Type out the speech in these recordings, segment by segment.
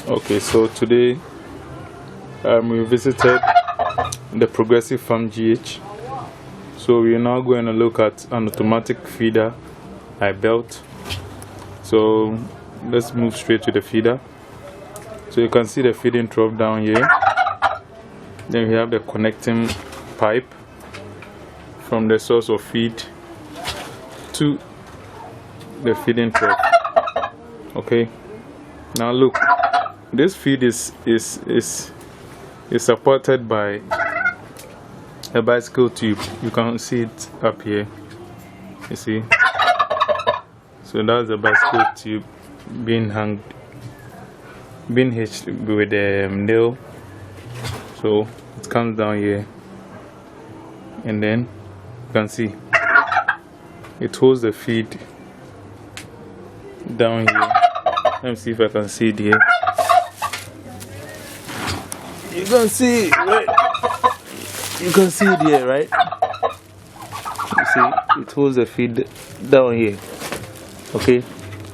Okay, so today we visited the Progressive Farm GH. So we are now going to look at an automatic feeder I built. So let's move straight to the feeder. So you can see the feeding trough down here. Then we have the connecting pipe from the source of feed to the feeding trough. Okay, now look, this feed is supported by a bicycle tube. You can see it up here. You see, so that's the bicycle tube being hitched with a nail. So it comes down here, and then you can see it holds the feed down here. Let me see if I can see it here. You can see, right? You can see it here, right? You see, it holds the feed down here. Okay,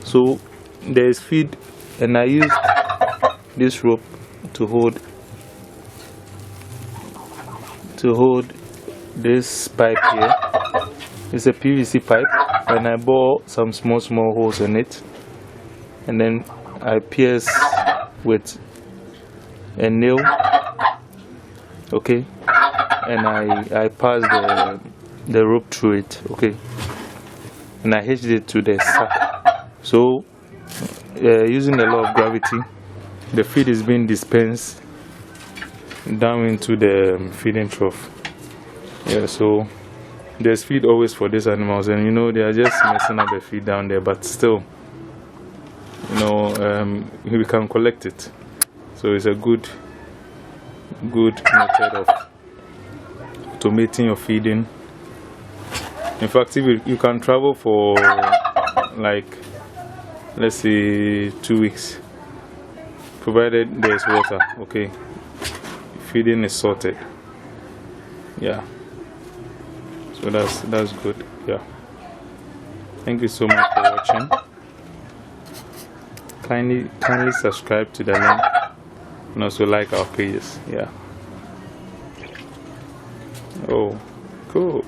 so there is feed, and I used this rope to hold this pipe here. It's a PVC pipe, and I bore some small holes in it, and then I pierce with a nail. Okay, and I pass the rope through it. Okay, and I hitched it to the sack. So using the law of gravity, the feed is being dispensed down into the feeding trough. Yeah, so there's feed always for these animals, and you know they are just messing up the feed down there, but still, you know, we can collect it. So it's a good method of automating your feeding. In fact, if you can travel for like, let's say 2 weeks, provided there's water. Okay, feeding is sorted. Yeah, so that's good. Yeah, thank you so much for watching. Kindly subscribe to the link, and also like our pages. Yeah. Oh, cool.